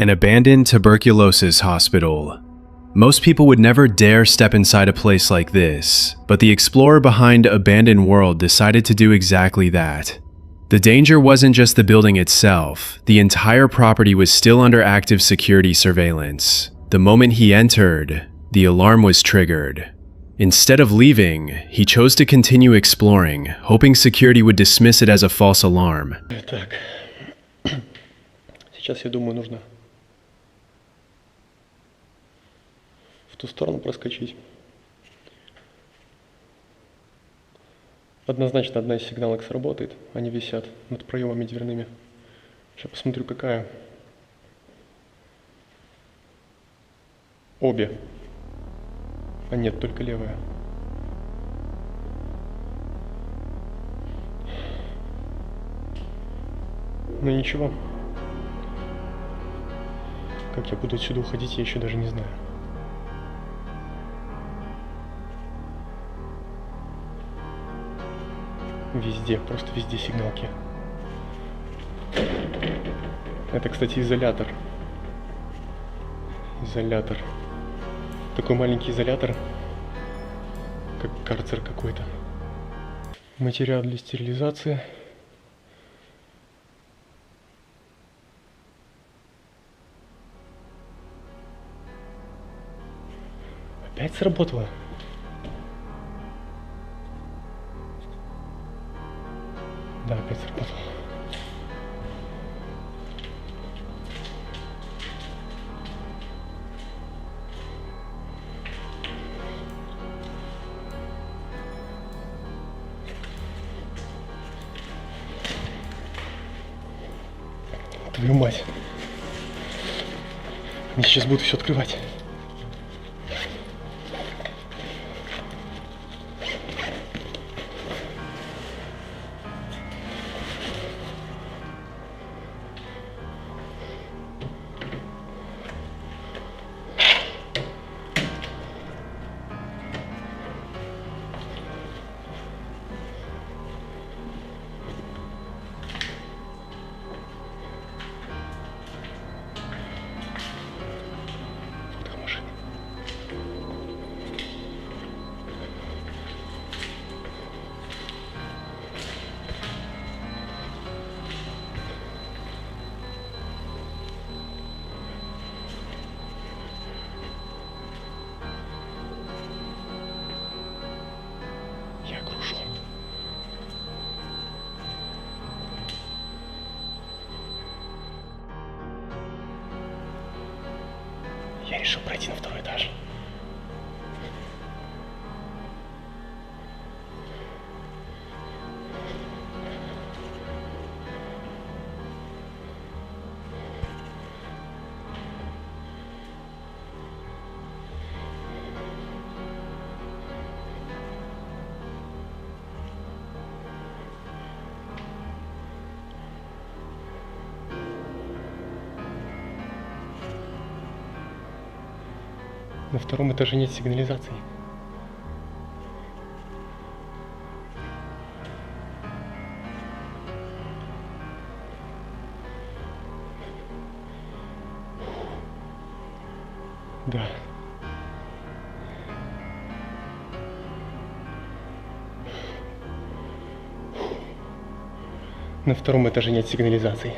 An abandoned tuberculosis hospital. Most people would never dare step inside a place like this, but the explorer behind Abandoned World decided to do exactly that. The danger wasn't just the building itself, the entire property was still under active security surveillance. The moment he entered, the alarm was triggered. Instead of leaving, he chose to continue exploring, hoping security would dismiss it as a false alarm. Так, сейчас я думаю, нужно в ту сторону проскочить. Однозначно одна из сигналок сработает, они висят над проемами дверными. Сейчас посмотрю, какая. Обе. А нет, только левая. Ну ничего. Как я буду отсюда уходить, я еще даже не знаю. Везде, просто везде сигналки. Это, кстати, изолятор. Изолятор. Такой маленький изолятор, как карцер какой-то. Материал для стерилизации. Опять сработало? Да, опять сработало. Твою мать. Они сейчас будут все открывать. Я решил пройти на второй этаж. На втором этаже нет сигнализации. Да. На втором этаже нет сигнализации.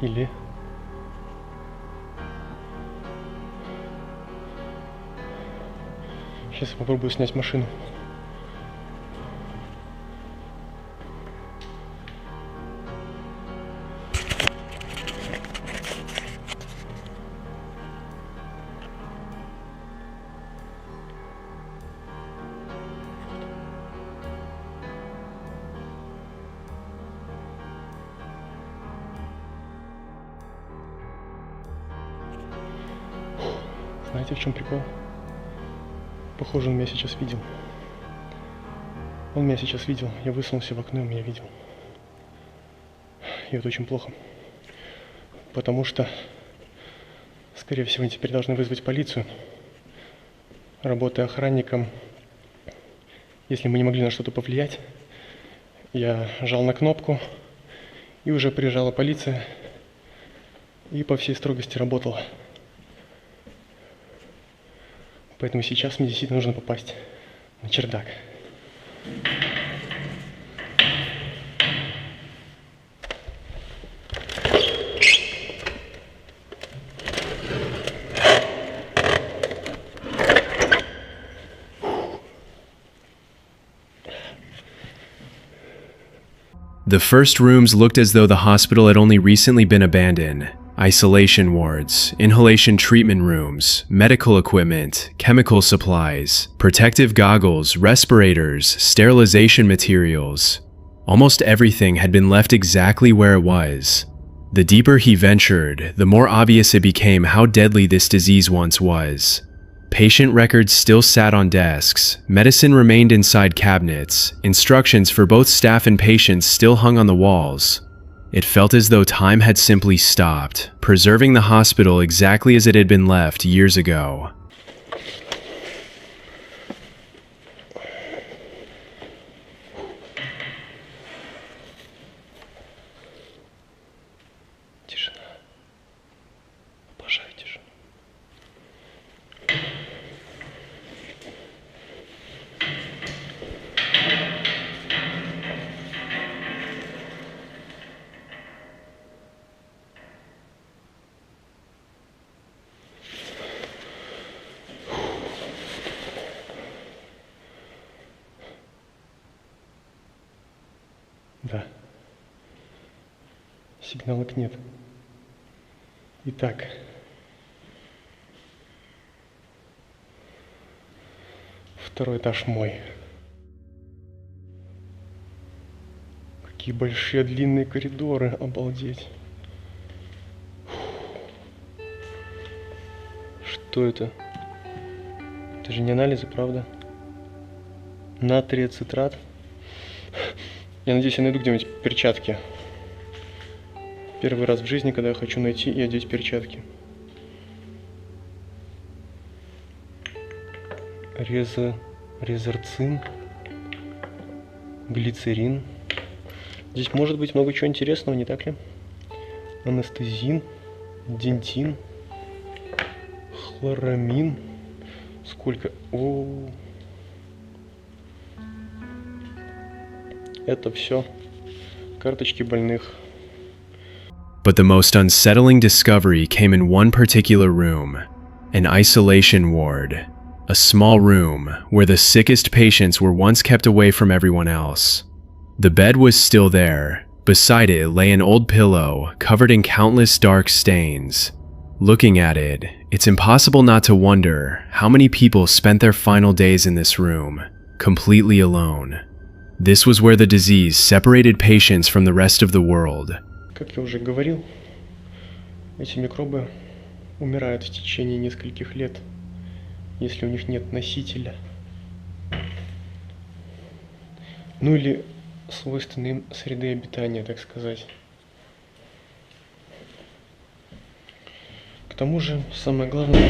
Или... Сейчас я попробую снять машину. Знаете, в чем прикол? Похоже, он меня сейчас видел. Он меня сейчас видел. Я высунулся в окно, и он меня видел. И это очень плохо. Потому что, скорее всего, они теперь должны вызвать полицию. Работая охранником, если мы не могли на что-то повлиять, я жал на кнопку, и уже приезжала полиция, и по всей строгости работала. Поэтому сейчас мне действительно нужно попасть на чердак. The first rooms looked as though the hospital had only recently been abandoned. Isolation wards, inhalation treatment rooms, medical equipment, chemical supplies, protective goggles, respirators, sterilization materials. Almost everything had been left exactly where it was. The deeper he ventured, the more obvious it became how deadly this disease once was. Patient records still sat on desks, medicine remained inside cabinets, instructions for both staff and patients still hung on the walls. It felt as though time had simply stopped, preserving the hospital exactly as it had been left years ago. Да. Сигналок нет. Итак. Второй этаж мой. Какие большие длинные коридоры, обалдеть. Что это? Это же не анализы, правда? Натрия цитрат. Я надеюсь, я найду где-нибудь перчатки. Первый раз в жизни, когда я хочу найти и одеть перчатки. Резерцин. Глицерин. Здесь может быть много чего интересного, не так ли? Анестезин. Дентин. Хлорамин. Сколько? О-о-о. Это все карточки больных. But the most unsettling discovery came in one particular room, an isolation ward, a small room where the sickest patients were once kept away from everyone else. The bed was still there. Beside it lay an old pillow covered in countless dark stains. Looking at it, it's impossible not to wonder how many people spent their final days in this room, completely alone. This was where the disease separated patients from the rest of the world. Как я уже говорил, эти микробы умирают в течение нескольких лет, если у них нет носителя. Ну или свойственной им среды обитания, так сказать. К тому же, самое главное,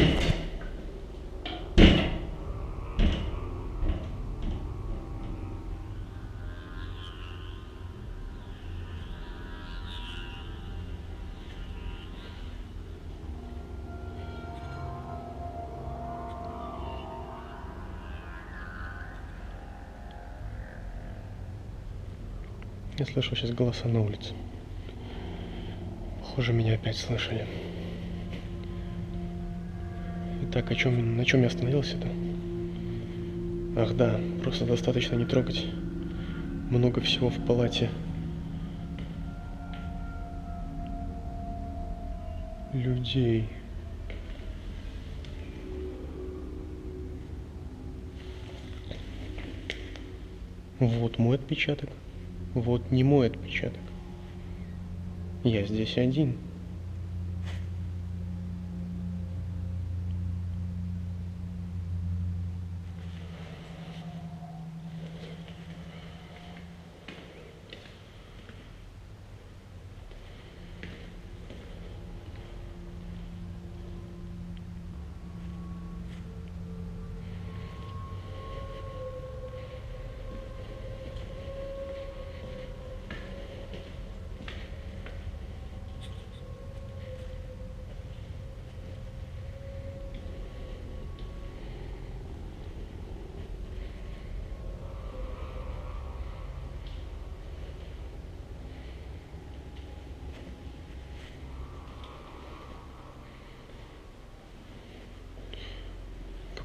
я слышу сейчас голоса на улице. Похоже, меня опять слышали. Итак, на чем я остановился-то? Ах да, просто достаточно не трогать много всего в палате. Людей. Вот мой отпечаток. Вот не мой отпечаток. Я здесь один.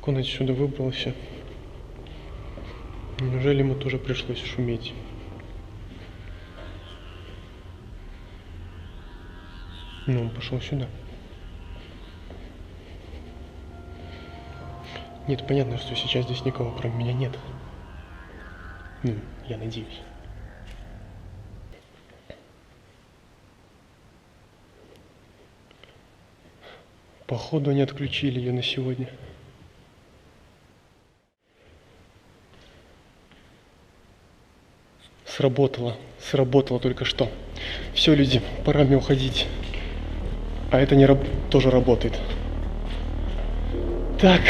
Как он отсюда выбрался? Неужели ему тоже пришлось шуметь? Ну, он пошел сюда. Нет, понятно, что сейчас здесь никого кроме меня нет. Ну, я надеюсь. Походу они отключили ее на сегодня. Сработало только что. Все, люди, пора мне уходить. А это не тоже работает. Так.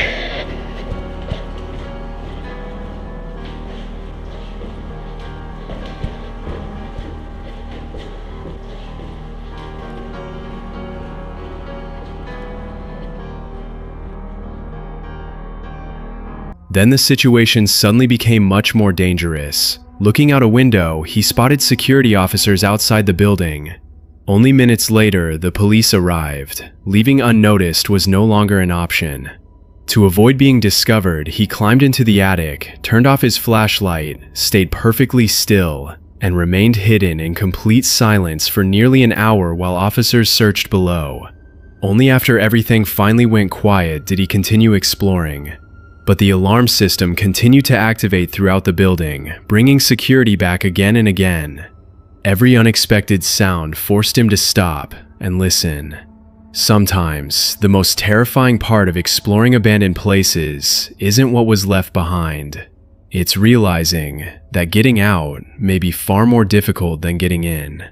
Then the situation suddenly became much more dangerous. Looking out a window, he spotted security officers outside the building. Only minutes later, the police arrived. Leaving unnoticed was no longer an option. To avoid being discovered, he climbed into the attic, turned off his flashlight, stayed perfectly still, and remained hidden in complete silence for nearly an hour while officers searched below. Only after everything finally went quiet did he continue exploring. But the alarm system continued to activate throughout the building, bringing security back again and again. Every unexpected sound forced him to stop and listen. Sometimes, the most terrifying part of exploring abandoned places isn't what was left behind. It's realizing that getting out may be far more difficult than getting in.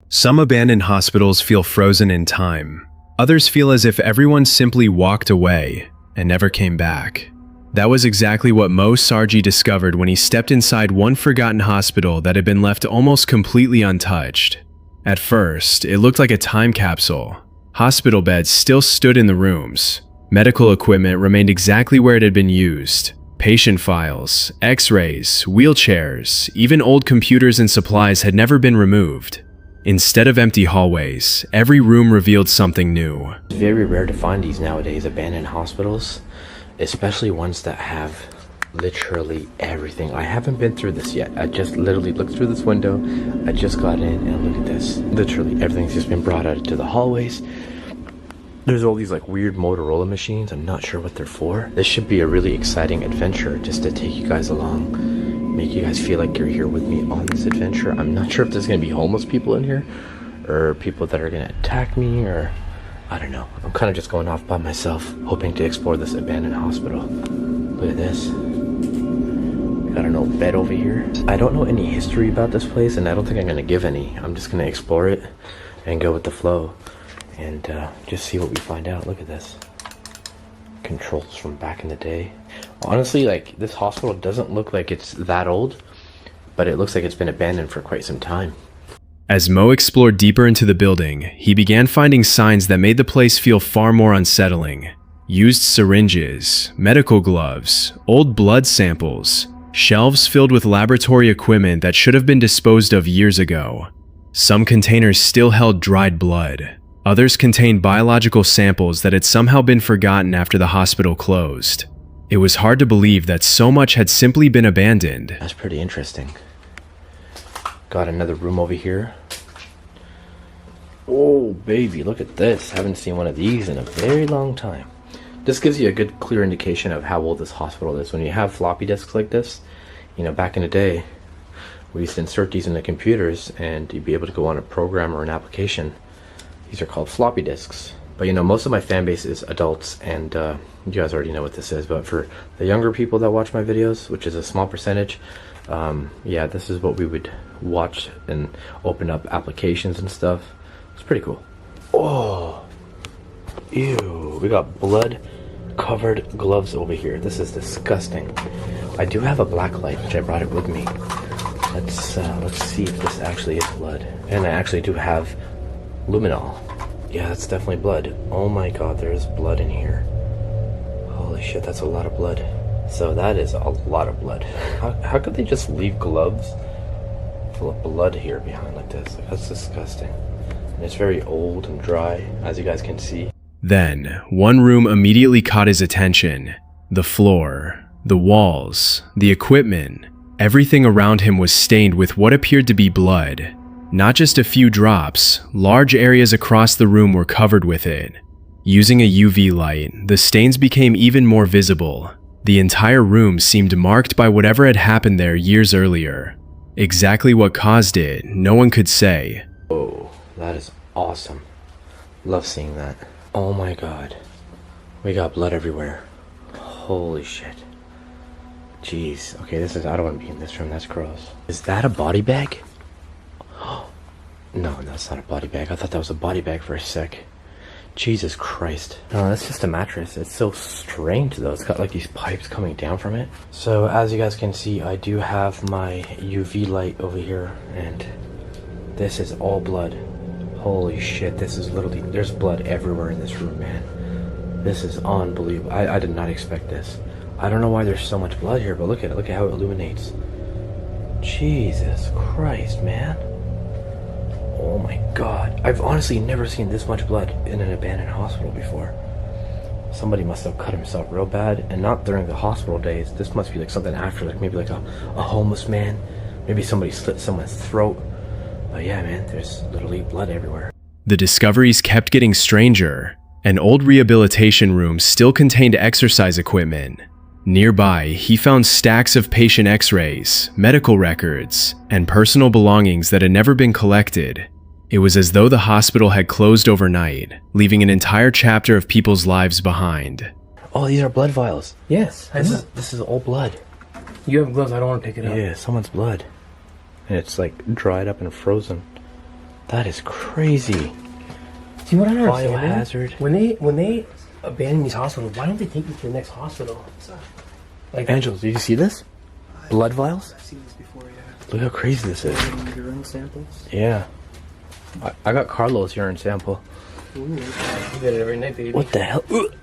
Some abandoned hospitals feel frozen in time. Others feel as if everyone simply walked away and never came back. That was exactly what Mo Sarji discovered when he stepped inside one forgotten hospital that had been left almost completely untouched. At first, it looked like a time capsule. Hospital beds still stood in the rooms. Medical equipment remained exactly where it had been used. Patient files, x-rays, wheelchairs, even old computers and supplies had never been removed. Instead of empty hallways, every room revealed something new. It's very rare to find these nowadays, abandoned hospitals. Especially ones that have literally everything. I haven't been through this yet. I just literally looked through this window. I just got in and look at this. Literally everything's just been brought out to the hallways. There's all these like weird Motorola machines. I'm not sure what they're for. This should be a really exciting adventure just to take you guys along. Make you guys feel like you're here with me on this adventure. I'm not sure if there's going to be homeless people in here or people that are going to attack me or I don't know. I'm kind of just going off by myself, hoping to explore this abandoned hospital. Look at this. Got an old bed over here. I don't know any history about this place, and I don't think I'm going to give any. I'm just going to explore it and go with the flow and just see what we find out. Look at this. Controls from back in the day. Honestly, like, this hospital doesn't look like it's that old, but it looks like it's been abandoned for quite some time. As Mo explored deeper into the building, he began finding signs that made the place feel far more unsettling. Used syringes, medical gloves, old blood samples, shelves filled with laboratory equipment that should have been disposed of years ago. Some containers still held dried blood. Others contained biological samples that had somehow been forgotten after the hospital closed. It was hard to believe that so much had simply been abandoned. That's pretty interesting. Got another room over here. Oh baby, look at this. Haven't seen one of these in a very long time. This gives you a good clear indication of how old this hospital is. When you have floppy disks like this, you know, back in the day, we used to insert these in the computers and you'd be able to go on a program or an application. These are called floppy disks. But you know, most of my fan base is adults and you guys already know what this is. But for the younger people that watch my videos, which is a small percentage, yeah, this is what we would watch and open up applications and stuff. It's pretty cool. Oh, ew, we got blood covered gloves over here. This is disgusting. I do have a black light, which I brought it with me. Let's see if this actually is blood. And I actually do have luminol. Yeah, that's definitely blood. Oh my god, there's blood in here. Holy shit, that's a lot of blood. So that is a lot of blood. How could they just leave gloves full of blood here behind like this? Like, that's disgusting. And it's very old and dry, as you guys can see. Then, one room immediately caught his attention. The floor, the walls, the equipment, everything around him was stained with what appeared to be blood. Not just a few drops, large areas across the room were covered with it. Using a UV light, the stains became even more visible. The entire room seemed marked by whatever had happened there years earlier. Exactly what caused it, no one could say. Oh, that is awesome. Love seeing that. Oh my god. We got blood everywhere. Holy shit. Jeez. Okay, I don't want to be in this room. That's gross. Is that a body bag? No, that's not a body bag. I thought that was a body bag for a sec. Jesus Christ. No, that's just a mattress. It's so strange though. It's got like these pipes coming down from it. So as you guys can see, I do have my UV light over here, and this is all blood. Holy shit, this is literally, there's blood everywhere in this room, man. This is unbelievable. I did not expect this. I don't know why there's so much blood here, but look at it. Look at how it illuminates. Jesus Christ, man. Oh my god. I've honestly never seen this much blood in an abandoned hospital before. Somebody must have cut himself real bad, and not during the hospital days. This must be like something after, like maybe like a homeless man. Maybe somebody slit someone's throat. But yeah, man, there's literally blood everywhere. The discoveries kept getting stranger. An old rehabilitation room still contained exercise equipment. Nearby, he found stacks of patient x-rays, medical records, and personal belongings that had never been collected. It was as though the hospital had closed overnight, leaving an entire chapter of people's lives behind. Oh, these are blood vials. Yes, This is all blood. You have gloves. I don't want to pick it up. Yeah, someone's blood. And it's like dried up and frozen. That is crazy. See what I don't understand? Biohazard. When they abandon these hospitals, why don't they take you to the next hospital? Like Angela, did you see this? Blood vials? I've seen this before. Yeah. Look how crazy this is. Urine samples. Yeah. I got Carlos' urine sample. Ooh, you get it every night, baby. What the hell? Ugh.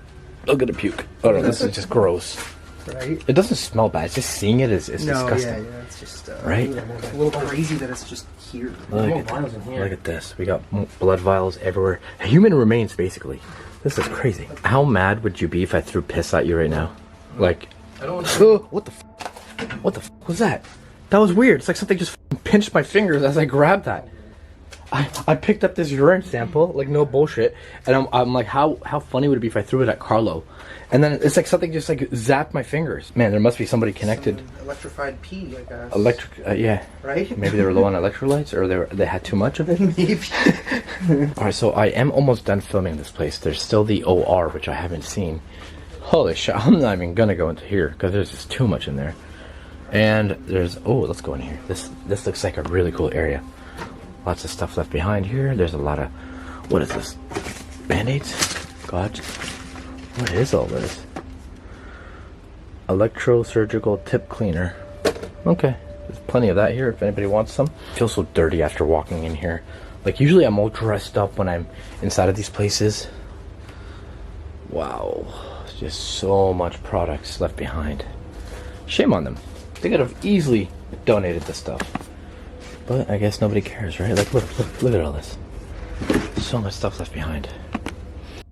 Look at the puke. Oh no, this is just gross. Right? It doesn't smell bad. Just seeing it is disgusting. Yeah, it's just Right? a little crazy that it's just here. Look More at, vials in here. look at this. We got blood vials everywhere. Human remains, basically. This is crazy. How mad would you be if I threw piss at you right now? Like, I don't want to. what the what the was that? That was weird. It's like something just pinched my fingers as I grabbed that. I picked up this urine sample, like no bullshit, and I'm like, how funny would it be if I threw it at Carlo? And then it's like something just like zapped my fingers. Man, there must be somebody connected. Some electrified pee, I guess. Yeah. Right? Maybe they were low on electrolytes, or they had too much of it. Maybe. Alright, so I am almost done filming this place. There's still the OR, which I haven't seen. Holy shit, I'm not even gonna go into here, because there's just too much in there. And there's, oh, let's go in here. This looks like a really cool area. Lots of stuff left behind here. There's a lot of, what is this? Band-aids? God. What is all this? Electrosurgical tip cleaner. Okay, there's plenty of that here if anybody wants some. I feel so dirty after walking in here. Like usually I'm all dressed up when I'm inside of these places. Wow, there's just so much products left behind. Shame on them. They could have easily donated this stuff. But I guess nobody cares, right? Like look at all this. So much stuff left behind.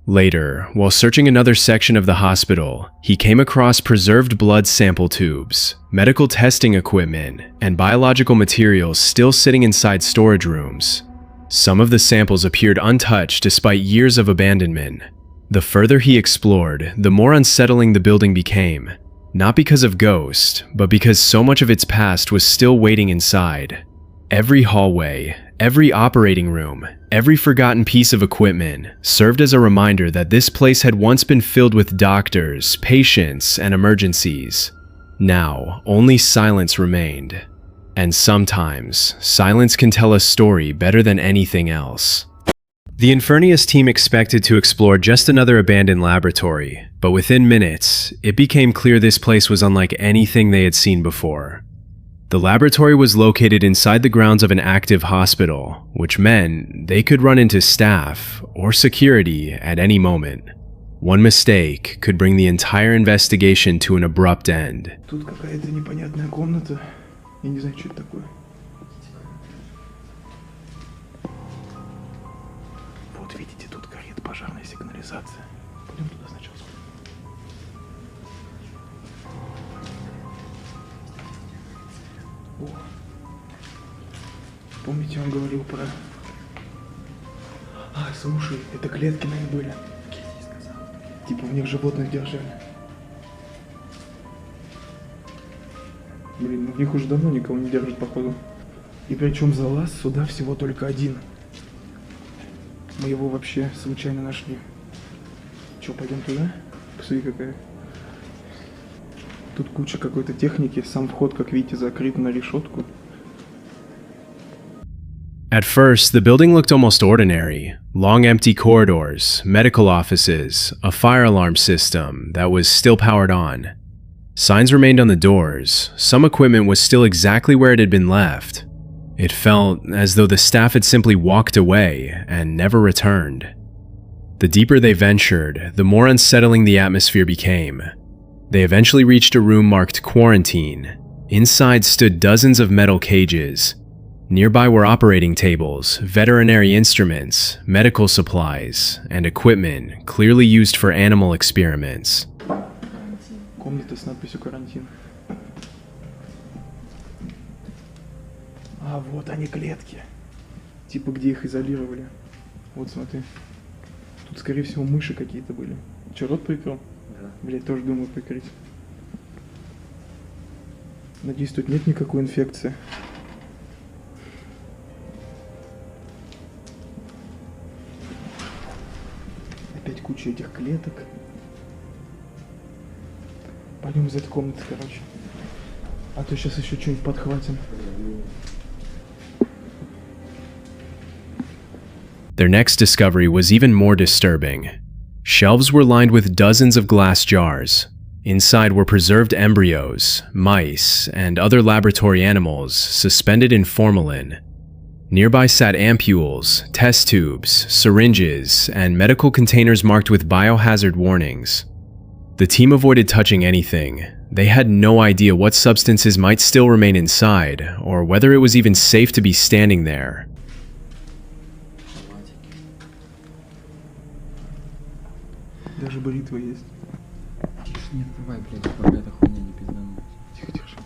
Later, while searching another section of the hospital, he came across preserved blood sample tubes, medical testing equipment, and biological materials still sitting inside storage rooms. Some of the samples appeared untouched despite years of abandonment. The further he explored, the more unsettling the building became. Not because of ghosts, but because so much of its past was still waiting inside. Every hallway, every operating room, every forgotten piece of equipment served as a reminder that this place had once been filled with doctors, patients, and emergencies. Now, only silence remained. And sometimes, silence can tell a story better than anything else. The Infernius team expected to explore just another abandoned laboratory, but within minutes, it became clear this place was unlike anything they had seen before. The laboratory was located inside the grounds of an active hospital, which meant they could run into staff or security at any moment. One mistake could bring the entire investigation to an abrupt end. Тут какая-то непонятная комната. Я не знаю, что это такое. Вот видите, тут горит пожарная сигнализация. Пойдем туда сначала. О. Помните, он говорил про... А, слушай, это клетки, наверное, были. Типа в них животных держали. Блин, ну в них уже давно никого не держат, походу. И причем залаз сюда всего только один. Мы его вообще случайно нашли. Че, пойдем туда? Посмотри, какая. Тут куча какой-то техники. Сам вход, как видите, закрыт на решетку. At first, the building looked almost ordinary. Long empty corridors, medical offices, a fire alarm system that was still powered on. Signs remained on the doors. Some equipment was still exactly where it had been left. It felt as though the staff had simply walked away and never returned. The deeper they ventured, the more unsettling the atmosphere became. They eventually reached a room marked quarantine. Inside stood dozens of metal cages. Nearby were operating tables, veterinary instruments, medical supplies, and equipment clearly used for animal experiments. Комната с надписью «Карантин». А, вот они, клетки. Типа, где их изолировали. Вот, смотри. Тут, скорее всего, мыши какие-то были. Че, рот прикрыл? Да. Блять, тоже думаю прикрыть. Надеюсь, тут нет никакой инфекции. Опять куча этих клеток. Пойдем из этой комнаты, короче. А то сейчас еще что-нибудь подхватим. Their next discovery was even more disturbing. Shelves were lined with dozens of glass jars. Inside were preserved embryos, mice, and other laboratory animals suspended in formalin. Nearby sat ampules, test tubes, syringes, and medical containers marked with biohazard warnings. The team avoided touching anything. They had no idea what substances might still remain inside, or whether it was even safe to be standing there. Даже бритва есть. Тише, не открывай, блядь, пока эта хуйня не пизданула. Тихо, тише.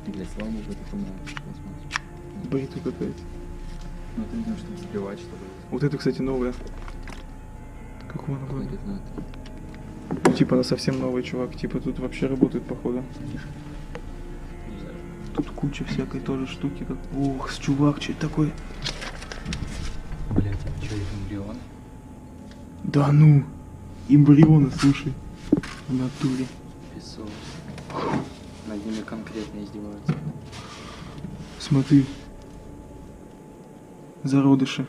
Блядь, слава богу, эта хуйня пластмасс. Бритва какая-то. Ну это видно, чтобы забивать, чтобы... Вот это, кстати, новая. Какого она года? Ходит на это. Ну, типа она совсем новая, чувак. Типа тут вообще работает, походу. Тут куча всякой тоже штуки. Как... Ох, чувак, что это такое? Блядь, это что, эмбрион? Да ну! Эмбрионы, слушай. В натуре. Песос. Над ними конкретно издеваются. Смотри. Зародыши.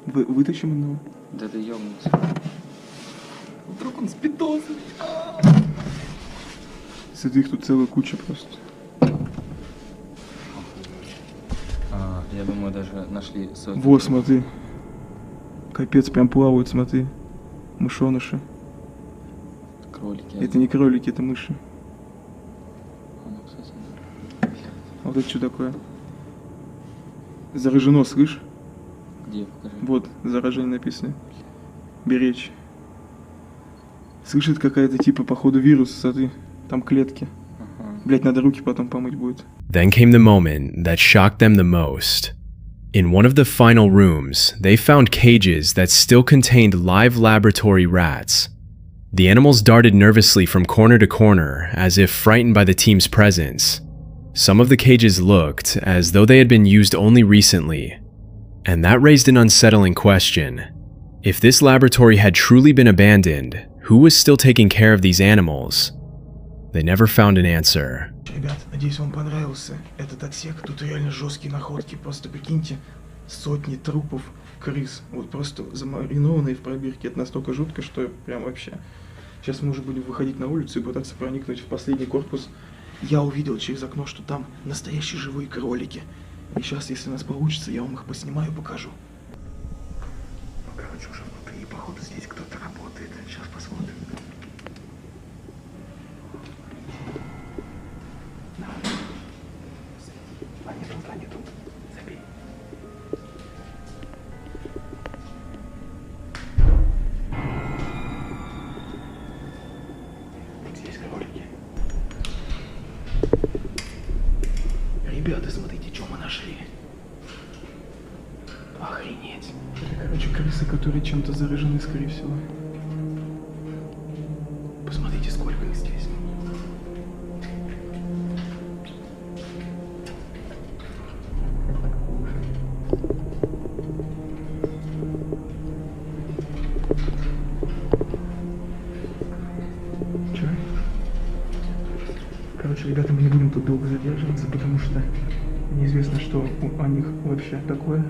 Вытащим одного? Да ты ёбнулся. Вдруг он спидозит. Смотри, их тут целая куча просто. Я думаю, даже нашли сотни. Вот, смотри. Капец, прям плавают, смотри. Мышоныши. Кролики. Это не кролики, это мыши. Ну, кстати, да. А вот это что такое? Заражено, слышь? Где? Покажи. Вот, заражение написано. Беречь. Слышит какая-то типа, походу, вирус, смотри. Там клетки. Блять, надо руки потом помыть будет. Then came the moment that shocked them the most. In one of the final rooms, they found cages that still contained live laboratory rats. The animals darted nervously from corner to corner, as if frightened by the team's presence. Some of the cages looked as though they had been used only recently. And that raised an unsettling question. If this laboratory had truly been abandoned, who was still taking care of these animals? They never found an answer. Ребят, надеюсь, вам понравился этот отсек. Тут реально жесткие находки. Просто прикиньте, сотни трупов крыс. Вот просто замаринованные в пробирке. Это настолько жутко, что прям вообще... Сейчас мы уже будем выходить на улицу и пытаться проникнуть в последний корпус. Я увидел через окно, что там настоящие живые кролики. И сейчас, если у нас получится, я вам их поснимаю и покажу. Ну, короче, уже внутри, походу, здесь кто-то работает. Сейчас посмотрим. Они тут. Забей. Вот здесь кролики. Ребята, смотрите, что мы нашли. Охренеть. Это, короче, крысы, которые чем-то заражены, скорее всего. Посмотрите, сколько их здесь. Чё? Короче, ребята, мы не будем тут долго задерживаться, потому что неизвестно, что о них вообще такое.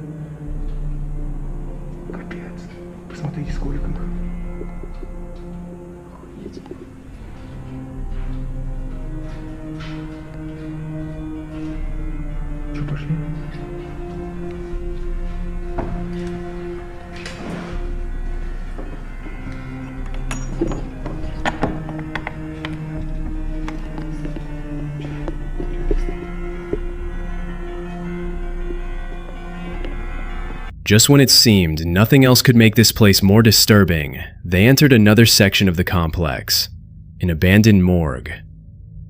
Капец. Посмотрите, сколько их. Охуеть. Чё, пошли? Just when it seemed nothing else could make this place more disturbing, they entered another section of the complex, an abandoned morgue.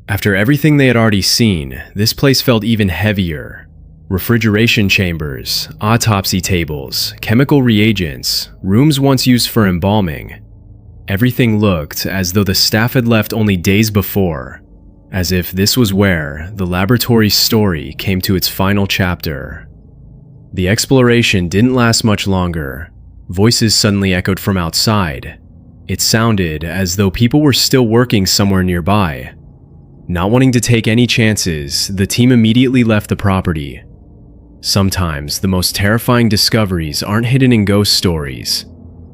After everything they had already seen, this place felt even heavier. Refrigeration chambers, autopsy tables, chemical reagents, rooms once used for embalming. Everything looked as though the staff had left only days before, as if this was where the laboratory's story came to its final chapter. The exploration didn't last much longer. Voices suddenly echoed from outside. It sounded as though people were still working somewhere nearby. Not wanting to take any chances, the team immediately left the property. Sometimes the most terrifying discoveries aren't hidden in ghost stories.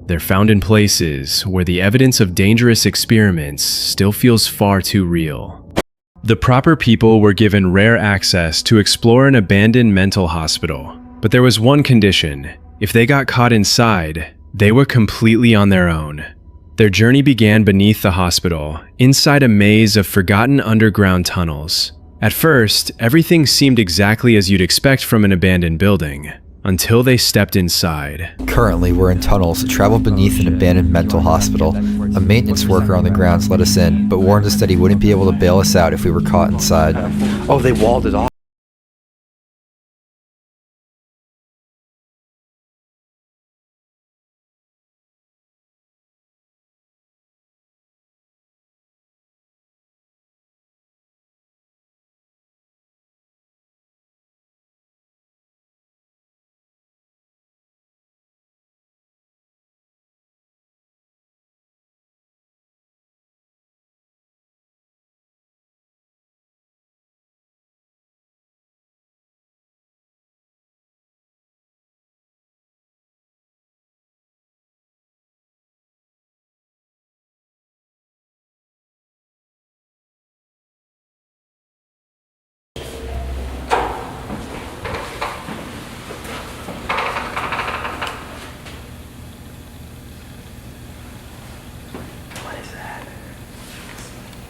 They're found in places where the evidence of dangerous experiments still feels far too real. The proper people were given rare access to explore an abandoned mental hospital. But there was one condition: if they got caught inside, they were completely on their own. Their journey began beneath the hospital, inside a maze of forgotten underground tunnels. At first, everything seemed exactly as you'd expect from an abandoned building, until they stepped inside. Currently, we're in tunnels that travel beneath an abandoned mental hospital. A maintenance worker on the grounds let us in, but warned us that he wouldn't be able to bail us out if we were caught inside. Oh, they walled it off.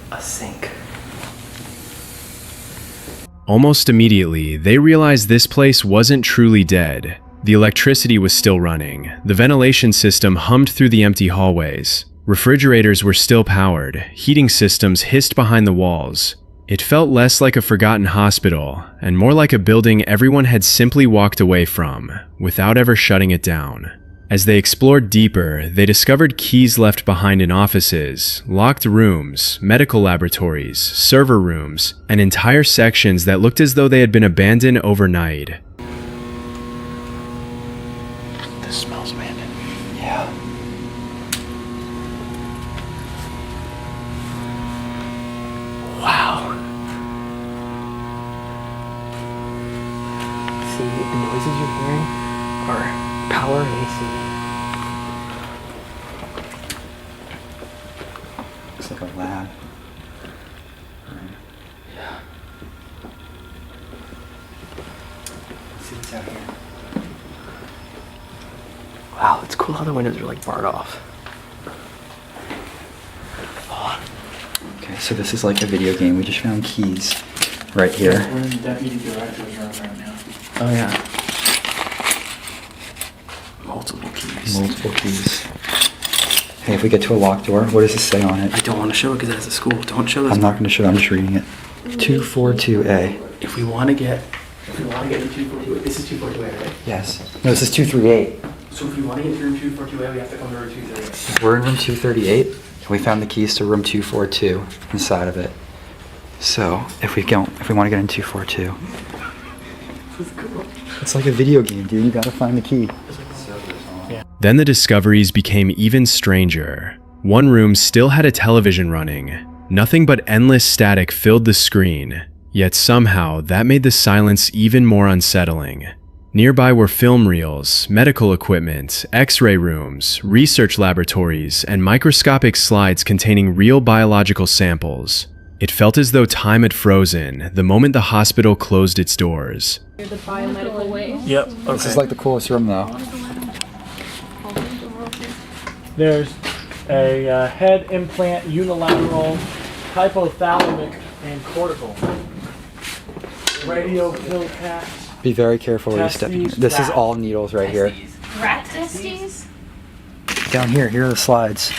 A sink. Almost immediately, they realized this place wasn't truly dead. The electricity was still running. The ventilation system hummed through the empty hallways. Refrigerators were still powered. Heating systems hissed behind the walls. It felt less like a forgotten hospital, and more like a building everyone had simply walked away from, without ever shutting it down. As they explored deeper, they discovered keys left behind in offices, locked rooms, medical laboratories, server rooms, and entire sections that looked as though they had been abandoned overnight. This smells abandoned. Yeah. Wow. See, the noises you're hearing are power and AC. It's like a lab. Yeah. Let's see what's out here. Wow, it's cool how the windows are like barred off. Okay, so this is like a video game. We just found keys right here. We're in deputy director's room right now. Oh yeah. Multiple keys. Multiple keys. Hey, if we get to a locked door, what does this say on it? I don't want to show it because it has a school. Don't show this. I'm not going to show it, I'm just reading it. 242A. If we want to get into 242A, this is 242A, right? Yes. No, this is 238. So if we want to get to room 242A, we have to come to room 238. We're in room 238, and we found the keys to room 242 inside of it. So, if we want to get in 242. It's like a video game, dude. You gotta find the key. Then the discoveries became even stranger. One room still had a television running. Nothing but endless static filled the screen, yet somehow that made the silence even more unsettling. Nearby were film reels, medical equipment, X-ray rooms, research laboratories, and microscopic slides containing real biological samples. It felt as though time had frozen the moment the hospital closed its doors. The biomedical waste. Yep. This is like the coolest room, though. There's a head implant, unilateral, hypothalamic, and cortical. Radio pill packs. Be very careful where you step. This is all needles right here. Rat testes? Down here, here are the slides.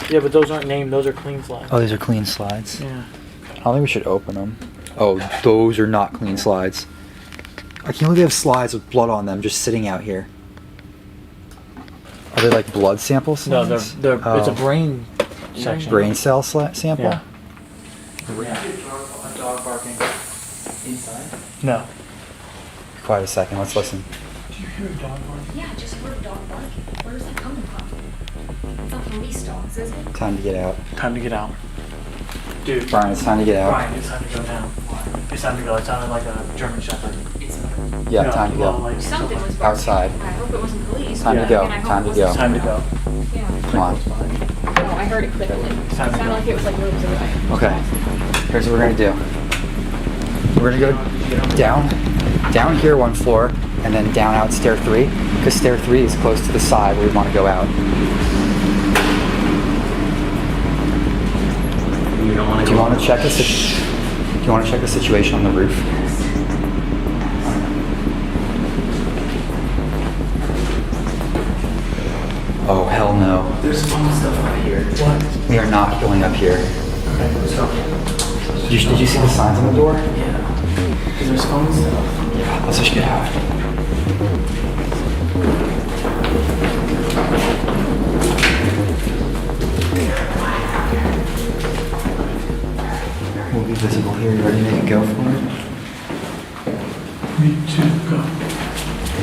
Yeah, but those aren't named. Those are clean slides. Oh, these are clean slides. Yeah. I don't think we should open them. Oh, those are not clean slides. I can't believe they have slides with blood on them just sitting out here. Are they like blood sample No, slides? they're it's a brain section. Brain cell sample? Yeah. A dog barking inside. No. Quiet a second, let's listen. Did you hear a dog barking? Yeah, I just heard a dog barking. Where's that coming from? It's not police dogs, is it? Time to get out. Time to get out. Dude. Brian, it's time to get out. Brian, it's time to go down. It's time to go. It sounded like a German Shepherd. Yeah, No, time to well, go. like Something was barking. Outside. I hope it wasn't police. Time to but go. I mean, I hope Time it to wasn't- go. Time to go. Yeah. Come on. No, I heard it clearly. It Time to sounded go. like it was like moves away. Okay. Here's what we're gonna do. We're gonna go down here one floor, and then down out stair 3, because stair 3 is close to the side where we want to go out. Do you want to check the situation on the roof? Oh hell no. There's phone stuff out here. What? We are not going up here. Okay, let's go. Did you see the signs on the door? Yeah. Because there's phone stuff. Yeah, let's just get out. We'll be visible here. You ready to make it go for it? Me too. Go.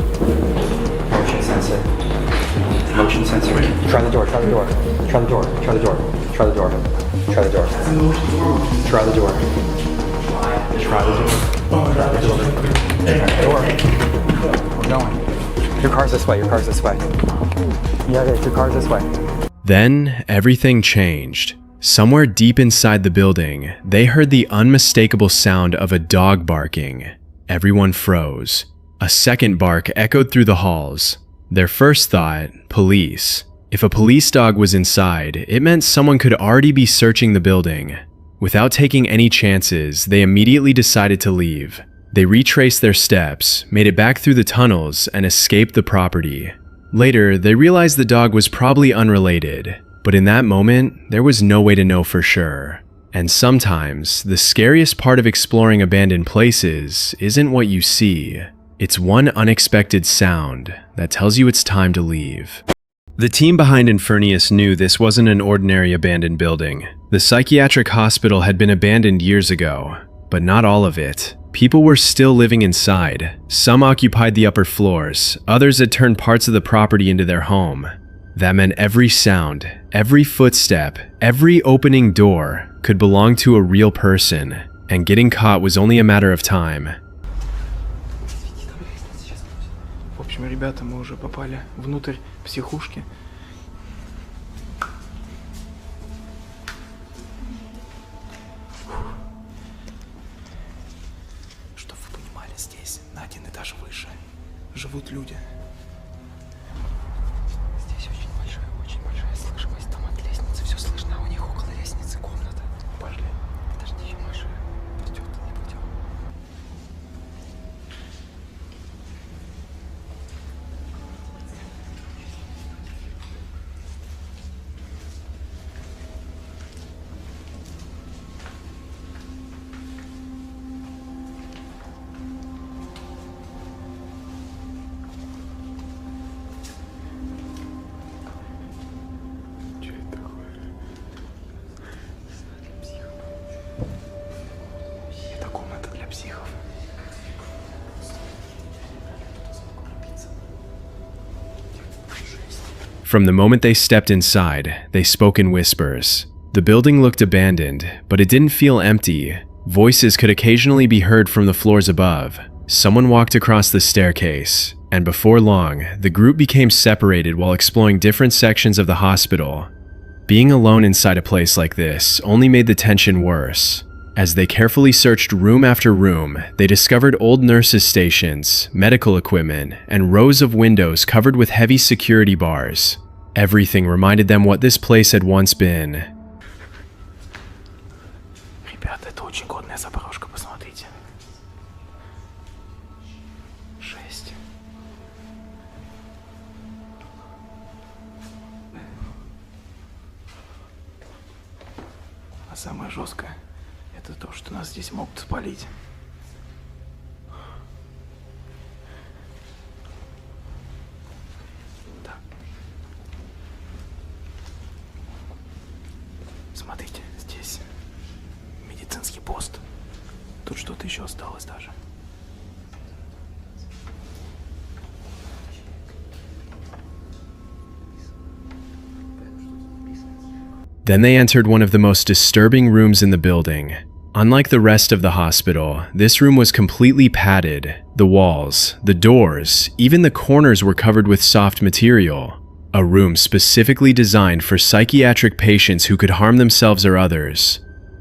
Motion sensor. Motion sensor. Try the door, try the door. Try the door, try the door. Try the door. Try the door. Try the door. Try the door. Try the door. We're going. Your car's this way, your car's this way. Yeah, your car's this way. Then everything changed. Somewhere deep inside the building, they heard the unmistakable sound of a dog barking. Everyone froze. A second bark echoed through the halls. Their first thought, police. If a police dog was inside, it meant someone could already be searching the building. Without taking any chances, they immediately decided to leave. They retraced their steps, made it back through the tunnels, and escaped the property. Later, they realized the dog was probably unrelated, but in that moment, there was no way to know for sure. And sometimes, the scariest part of exploring abandoned places isn't what you see. It's one unexpected sound that tells you it's time to leave. The team behind Infernius knew this wasn't an ordinary abandoned building. The psychiatric hospital had been abandoned years ago, but not all of it. People were still living inside. Some occupied the upper floors, others had turned parts of the property into their home. That meant every sound, every footstep, every opening door could belong to a real person, and getting caught was only a matter of time. В общем, ребята, мы уже попали внутрь психушки. Чтоб вы понимали, здесь на один этаж выше живут люди. Здесь очень большая слышимость. Там от лестницы все слышно, а у них около лестницы комната. Пошли. Подожди, может. From the moment they stepped inside, they spoke in whispers. The building looked abandoned, but it didn't feel empty. Voices could occasionally be heard from the floors above. Someone walked across the staircase, and before long, the group became separated while exploring different sections of the hospital. Being alone inside a place like this only made the tension worse. As they carefully searched room after room, they discovered old nurses' stations, medical equipment, and rows of windows covered with heavy security bars. Everything reminded them what this place had once been. Ребята, это очень годная запорожка, посмотрите. 6. А самое жесткое — это то, что нас здесь могут спалить. Так. Смотрите, здесь медицинский пост. Тут что-то еще осталось даже. Then they entered one of the most disturbing rooms in the building. Unlike the rest of the hospital, this room was completely padded. The walls, the doors, even the corners were covered with soft material. A room specifically designed for psychiatric patients who could harm themselves or others.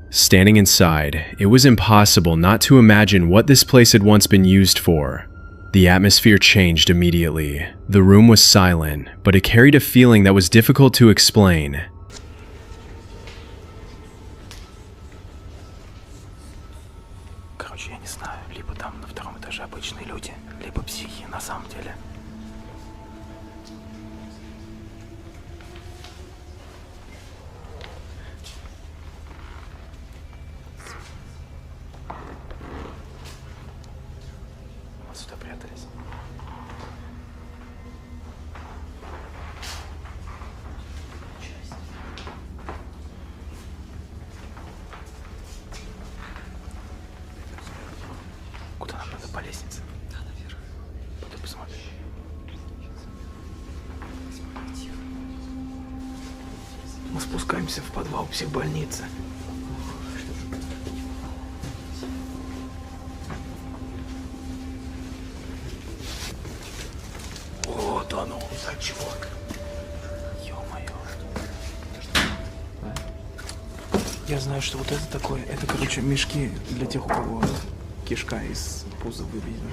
Standing inside, it was impossible not to imagine what this place had once been used for. The atmosphere changed immediately. The room was silent, but it carried a feeling that was difficult to explain. Короче, я не знаю, либо там на втором этаже обычные люди, либо психи на самом деле. Вот сюда прятались. Куда нам надо, по лестнице? Да, наверх. Пойду посмотрю. Мы спускаемся в подвал психбольницы. Вот оно, зачок. Ё-моё. Я знаю, что вот это такое. Это, короче, мешки для тех, у кого кишка из пуза выведена.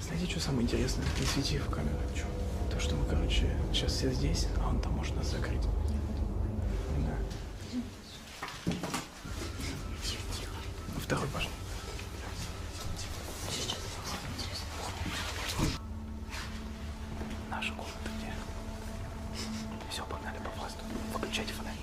Знаете, что самое интересное? Не свети в камеру. Чё? То, что мы, короче, сейчас все здесь, а он там может нас закрыть. Да. Второй, пожалуйста. Наша комната где? Все, погнали по фасту. Выключайте фонари.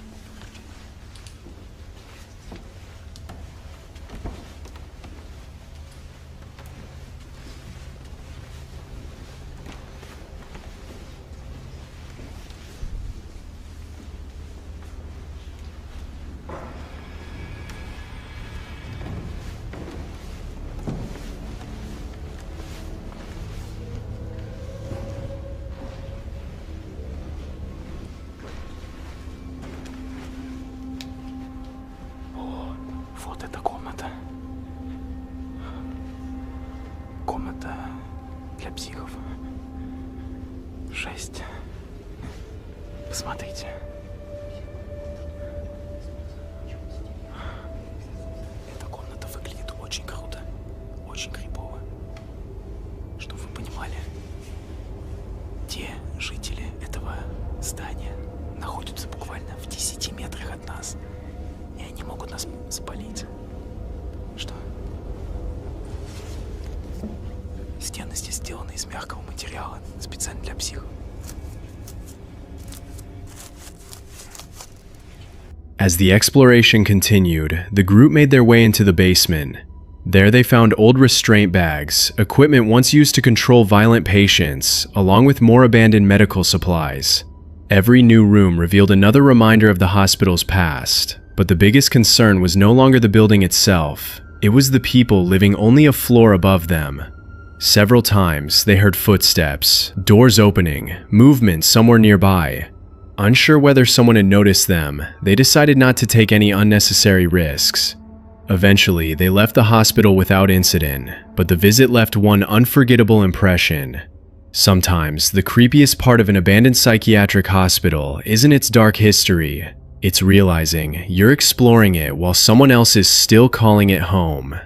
Вот эта комната. Комната для психов. 6. Посмотрите. Эта комната выглядит очень круто. Очень крипово. Чтобы вы понимали, те жители этого здания находятся буквально в 10 метрах от нас. И они могут нас спалить. Что? Стены здесь сделаны из мягкого материала, специально для психов. As the exploration continued, the group made their way into the basement. There they found old restraint bags, equipment once used to control violent patients, along with more abandoned medical supplies. Every new room revealed another reminder of the hospital's past, but the biggest concern was no longer the building itself. It was the people living only a floor above them. Several times, they heard footsteps, doors opening, movement somewhere nearby. Unsure whether someone had noticed them, they decided not to take any unnecessary risks. Eventually, they left the hospital without incident, but the visit left one unforgettable impression. Sometimes, the creepiest part of an abandoned psychiatric hospital isn't its dark history. It's realizing you're exploring it while someone else is still calling it home.